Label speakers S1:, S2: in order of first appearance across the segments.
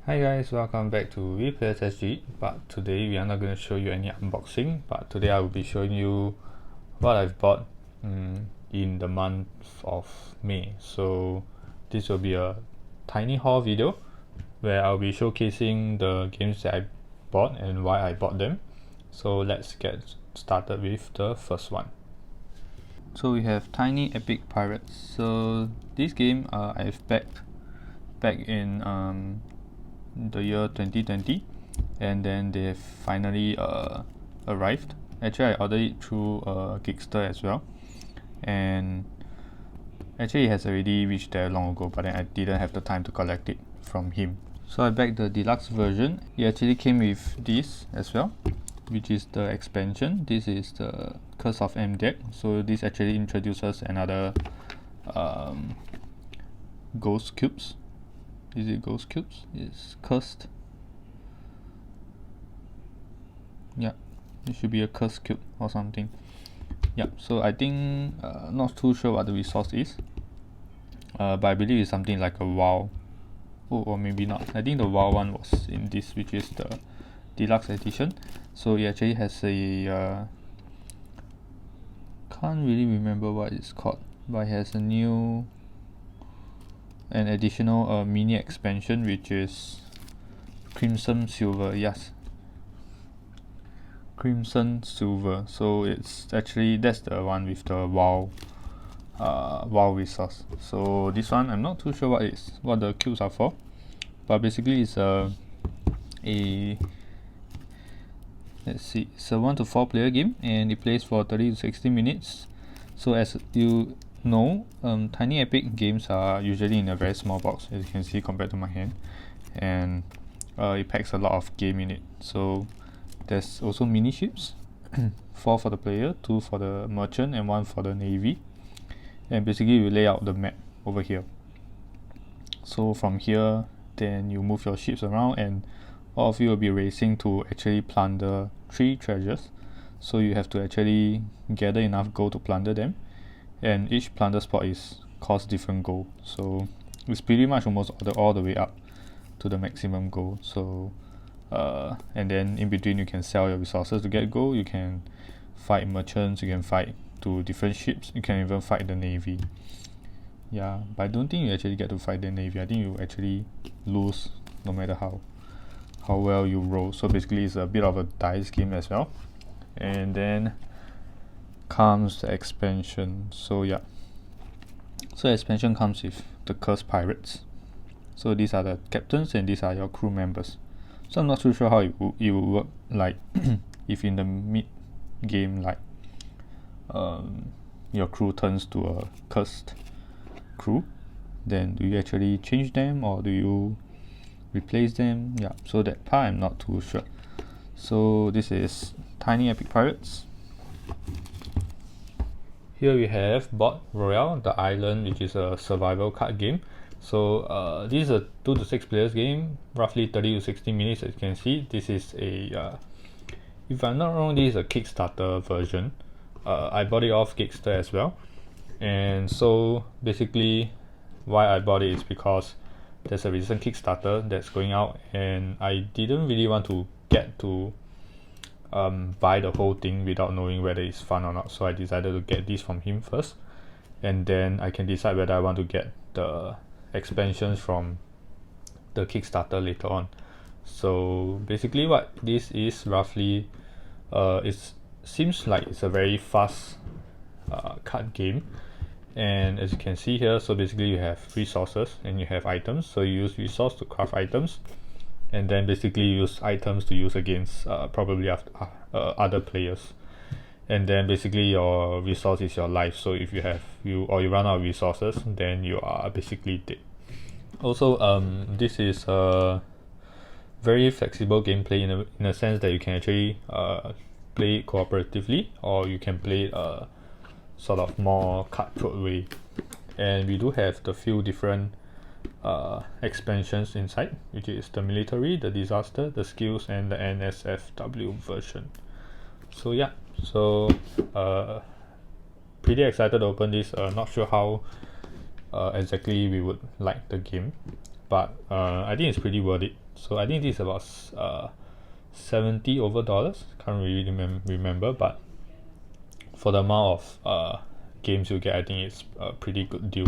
S1: Hi guys, welcome back to WeePlayersSG. But today we are not going to show you any unboxing, but today I will be showing you what I've bought in the month of May. So this will be a tiny haul video where I'll be showcasing the games that I bought and why I bought them. So let's get started with the first one. So we have Tiny Epic Pirates. So this game I've backed back in the year 2020, and then they've finally arrived. Actually, I ordered it through Geekster as well, and actually it has already reached there long ago, but then I didn't have the time to collect it from him. So I backed the deluxe version. It actually came with this as well, which is the expansion. This is the Curse of Amdiak. So this actually introduces another ghost cubes. Is it ghost cubes? It's cursed. Yeah, it should be a cursed cube or something. Yeah, so I think not too sure what the resource is, but I believe it's something like a WoW. Oh, or maybe not. I think the WoW one was in this, which is the deluxe edition. So it actually has a can't really remember what it's called, but it has an additional mini expansion, which is Crimson Silver. Yes, Crimson Silver. So it's actually, that's the one with the WoW resource. So this one I'm not too sure what the cubes are for, but basically it's a let's see, it's a 1 to 4 player game, and it plays for 30 to 60 minutes. So as you know, Tiny Epic games are usually in a very small box, as you can see compared to my hand, and it packs a lot of game in it. So there's also mini ships, 4 for the player, 2 for the merchant, and 1 for the navy. And basically you lay out the map over here. So from here, then you move your ships around, and all of you will be racing to actually plunder 3 treasures. So you have to actually gather enough gold to plunder them, and each plunder spot costs different gold. So it's pretty much almost all the way up to the maximum gold. So and then in between you can sell your resources to get gold. You can fight merchants, you can fight to different ships, you can even fight the navy. Yeah, but I don't think you actually get to fight the navy. I think you actually lose no matter how well you roll. So basically it's a bit of a dice game as well. And then comes the expansion. So yeah, so expansion comes with the Cursed Pirates. So these are the captains and these are your crew members. So I'm not too sure how it will work, like if in the mid game, like your crew turns to a cursed crew, then do you actually change them or do you replace them? Yeah, so that part I'm not too sure. So this is Tiny Epic Pirates. Here we have bought Royale, the island, which is a survival card game. So this is a 2 to 6 players game, roughly 30 to 60 minutes. As you can see, this is a if I'm not wrong, this is a Kickstarter version. I bought it off Geekster as well, and so basically why I bought it is because there's a recent Kickstarter that's going out, and I didn't really want to get to buy the whole thing without knowing whether it's fun or not. So I decided to get this from him first, and then I can decide whether I want to get the expansions from the Kickstarter later on. So basically what this is roughly, it seems like it's a very fast card game. And as you can see here, so basically you have resources and you have items. So you use resource to craft items, and then basically use items to use against probably other players. And then basically your resource is your life. So if you run out of resources, then you are basically dead. Also, this is a very flexible gameplay in a sense that you can actually play it cooperatively, or you can play it sort of more cutthroat way. And we do have the few different expansions inside, which is the military, the disaster, the skills, and the NSFW version. So yeah, so pretty excited to open this. Not sure how exactly we would like the game, but I think it's pretty worth it. So I think this is about $70 over. Can't really remember, but for the amount of games you get, I think it's a pretty good deal.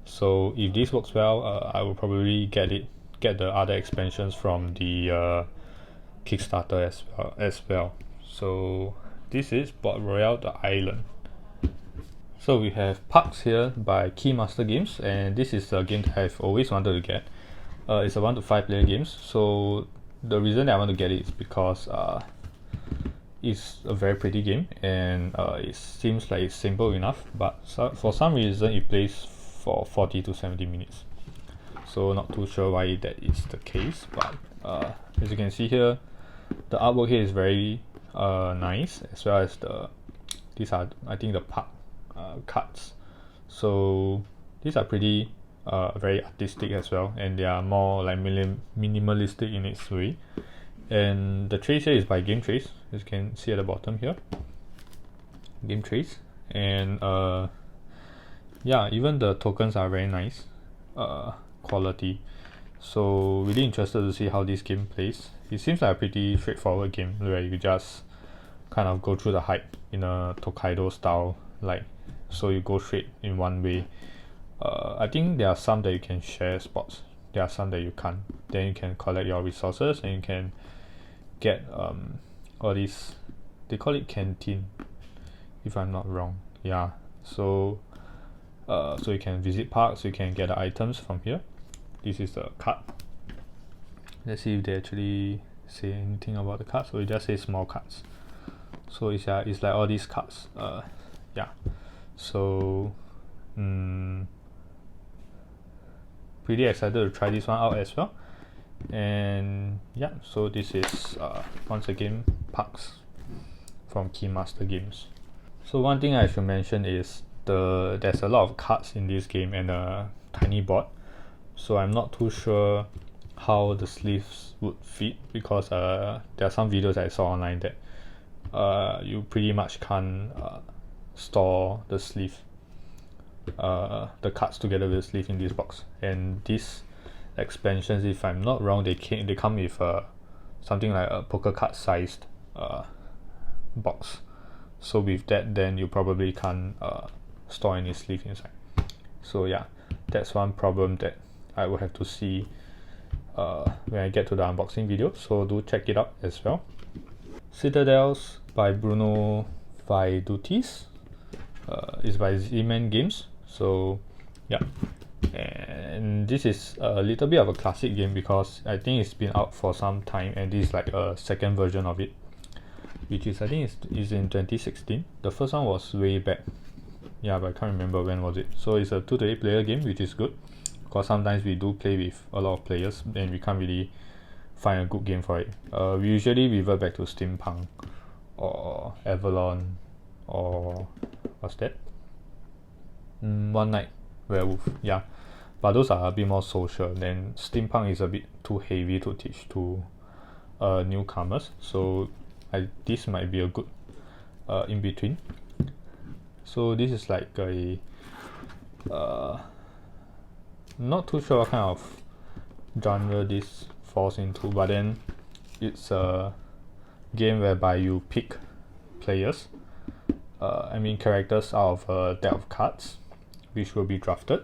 S1: So if this works well, I will probably get the other expansions from the Kickstarter as well. So this is Royale the Island. So we have Quacks here by Keymaster Games, and this is a game that I've always wanted to get. It's a 1 to 5 player game. So the reason that I want to get it is because it's a very pretty game, and it seems like it's simple enough, but for some reason it plays for 40 to 70 minutes. So not too sure why that is the case, but as you can see here, the artwork here is very nice, as well as these are, I think, the park cards. So these are pretty very artistic as well, and they are more like minimalistic in its way. And the trace here is by Game Trace, as you can see at the bottom here. Game Trace, and yeah, even the tokens are very nice quality. So really interested to see how this game plays. It seems like a pretty straightforward game where you just kind of go through the hype in a Tokaido style, like, so you go straight in one way. I think there are some that you can share spots, there are some that you can't. Then you can collect your resources and you can get all these, they call it canteen if I'm not wrong. Yeah, so so you can visit parks, you can get the items from here. This is the card. Let's see if they actually say anything about the cards. So it just says small cards. So it's like all these cards. Yeah. So pretty excited to try this one out as well. And yeah, so this is once again Quacks from Keymaster Games. So one thing I should mention is there's a lot of cards in this game and a tiny board. So I'm not too sure how the sleeves would fit, because there are some videos I saw online that you pretty much can't store the sleeve, the cards together with the sleeve in this box. And these expansions, if I'm not wrong, they come with something like a poker card sized box. So with that, then you probably can't store any sleeve inside. So yeah, that's one problem that I will have to see when I get to the unboxing video. So do check it out as well. Citadels by Bruno Vaidutis is by Z-Man Games. So yeah, and this is a little bit of a classic game because I think it's been out for some time, and this is like a second version of it, which is, I think is in 2016. The first one was way back, yeah, but I can't remember when was it. So it's a 2 to 8 player game, which is good, because sometimes we do play with a lot of players and we can't really find a good game for it. We usually revert back to Steampunk or Avalon, or what's that? One Night Werewolf, yeah. But those are a bit more social. Then Steampunk is a bit too heavy to teach to newcomers. So this might be a good in between. So this is like a not too sure what kind of genre this falls into, but then it's a game whereby you pick players, characters out of a deck of cards, which will be drafted,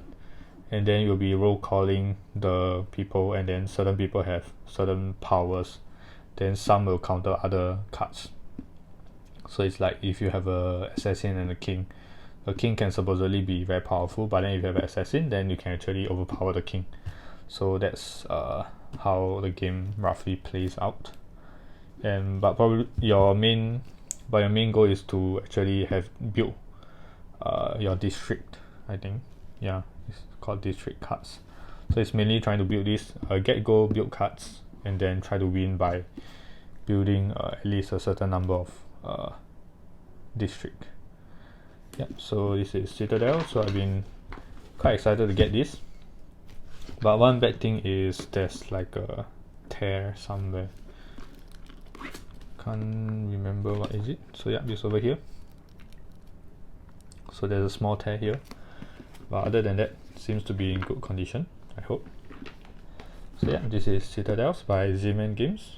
S1: and then you'll be roll calling the people, and then certain people have certain powers, then some will counter other cards. So it's like if you have a assassin and a king can supposedly be very powerful, but then if you have an assassin, then you can actually overpower the king. So that's how the game roughly plays out. And but probably your main goal is to actually have built your district, I think. Yeah, it's called district cards. So it's mainly trying to build this build cards, and then try to win by building at least a certain number of district. Yeah, so this is Citadel. So I've been quite excited to get this, but one bad thing is there's like a tear somewhere. Can't remember what is it. So yeah, it's over here. So there's a small tear here, but other than that, seems to be in good condition, I hope. So yeah, this is Citadels by Z-Man Games.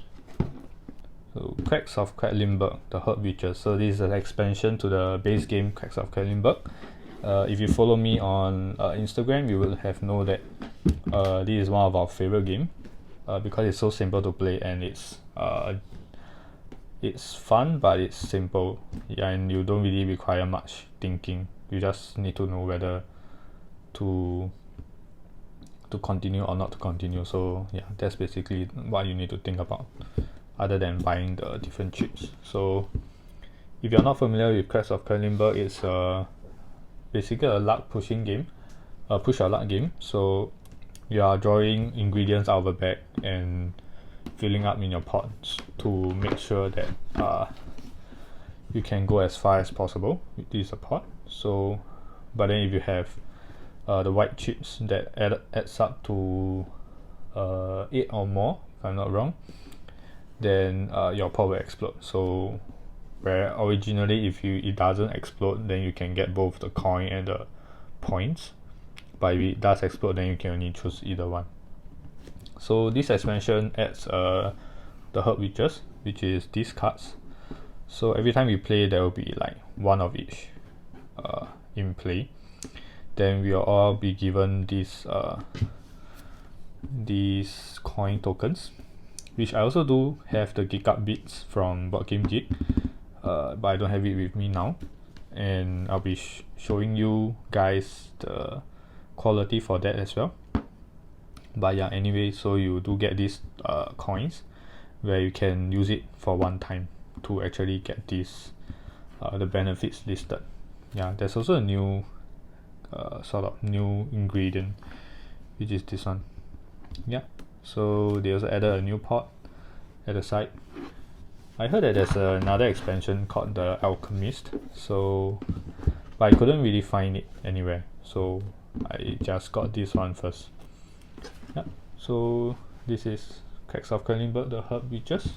S1: So Quacks of Quedlinburg, the Herd Witches. So this is an expansion to the base game Quacks of Quedlinburg. If you follow me on Instagram, you will have know that this is one of our favorite game because it's so simple to play and it's fun, but it's simple. Yeah, and you don't really require much thinking. You just need to know whether to continue or not to continue. So yeah, that's basically what you need to think about, other than buying the different chips. So if you're not familiar with Quacks of Quedlinburg, it's basically a luck pushing game, a push your luck game. So you are drawing ingredients out of a bag and filling up in your pots to make sure that you can go as far as possible with this pot. So but then if you have the white chips that adds up to 8 or more, if I'm not wrong, then your pot will explode. So where originally if it doesn't explode, then you can get both the coin and the points, but if it does explode, then you can only choose either one. So this expansion adds the Herd Witches, which is these cards. So every time we play, there will be like one of each in play. Then we will all be given these coin tokens, which I also do have the Geek Up bits from Board Game Geek, but I don't have it with me now, and I'll be showing you guys the quality for that as well. But yeah, anyway, so you do get these coins where you can use it for one time to actually get these the benefits listed. Yeah, there's also a new sort of new ingredient, which is this one. Yeah, so they also added a new pot at the side. I heard that there's another expansion called the Alchemist, so but I couldn't really find it anywhere, so I just got this one first. Yeah, so this is Quacks of Quedlinburg, the Herd Witches.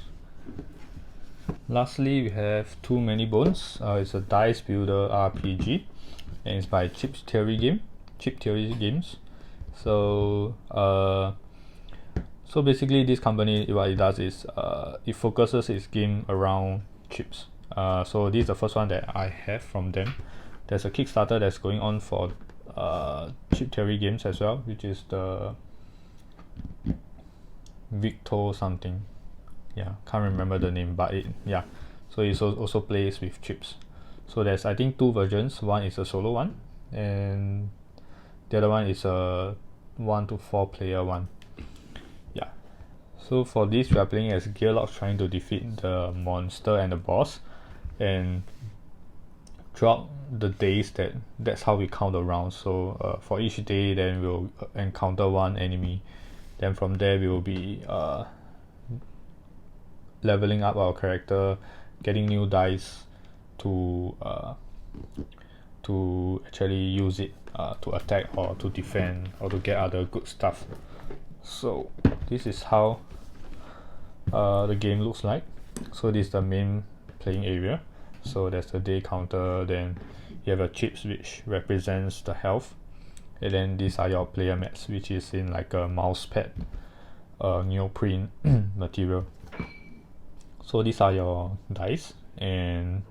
S1: Lastly, we have Too Many Bones. It's a dice builder RPG, and it's by Chip Theory Games. So so basically this company, what it does is it focuses its game around chips. So this is the first one that I have from them. There's a Kickstarter that's going on for Chip Theory Games as well, which is the Victor something. Yeah, can't remember the name, but so it also plays with chips. So there's, I think, two versions. One is a solo one, and the other one is a 1 to 4 player one. Yeah, so for this we are playing as Gearlox, trying to defeat the monster and the boss, and throughout the days that's how we count the rounds. So for each day, then we'll encounter one enemy, then from there we will be leveling up our character, getting new dice to actually use it to attack or to defend or to get other good stuff. So this is how the game looks like. So this is the main playing area. So there's the day counter, then you have a chips which represents the health, and then these are your player mats, which is in like a mouse pad neoprene material. So these are your dice, and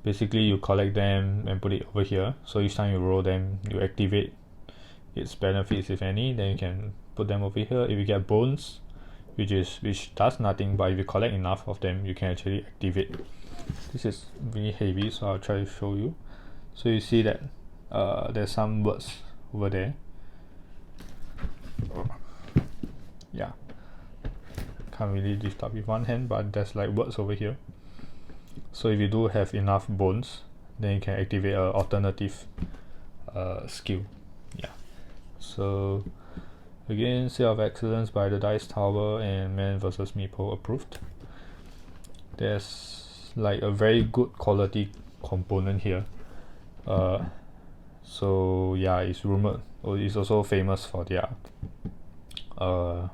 S1: basically you collect them and put it over here. So each time you roll them, you activate its benefits, if any, then you can put them over here. If you get bones, which does nothing, but if you collect enough of them, you can actually activate. This is really heavy, so I'll try to show you. So you see that there's some words over there. Yeah, can't really lift up with one hand, but there's like words over here. So if you do have enough bones, then you can activate an alternative skill. Yeah, so again, Seal of Excellence by the Dice Tower and Man vs Meeple approved. There's like a very good quality component here. So yeah, it's rumored, or it's also famous for their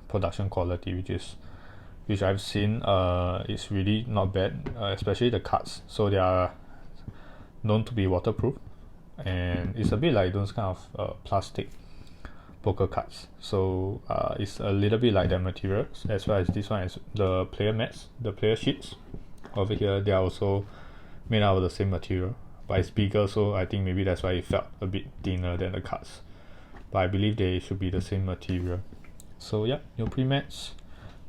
S1: production quality, which I've seen is really not bad, especially the cards. So they are known to be waterproof, and it's a bit like those kind of plastic poker cards. So it's a little bit like the materials, as well as this one is the player mats, the player sheets. Over here, they are also made out of the same material, but it's bigger, so I think maybe that's why it felt a bit thinner than the cards. But I believe they should be the same material. So yeah, neoprene mats,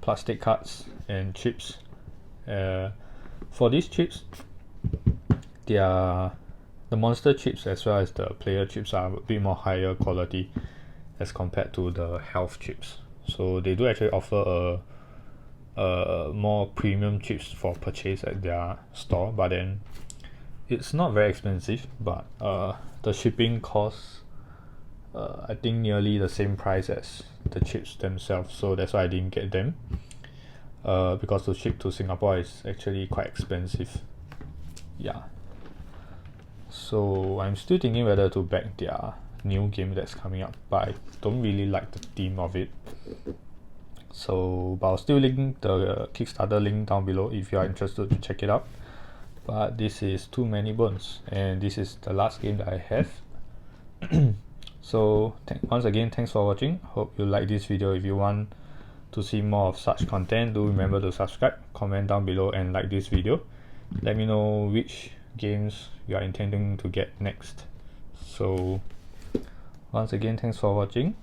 S1: plastic cards, and chips. For these chips, the monster chips as well as the player chips are a bit more higher quality as compared to the health chips. So they do actually offer a more premium chips for purchase at their store, but then it's not very expensive, but the shipping costs I think nearly the same price as the chips themselves, so that's why I didn't get them, because to ship to Singapore is actually quite expensive. Yeah, so I'm still thinking whether to back their new game that's coming up, but I don't really like the theme of it. So but I'll still link the Kickstarter link down below if you are interested to check it out. But this is Too Many Bones, and this is the last game that I have. So once again, thanks for watching. Hope you like this video. If you want to see more of such content, do remember to subscribe, comment down below, and like this video. Let me know which games you are intending to get next. So once again, thanks for watching.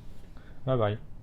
S1: Bye bye.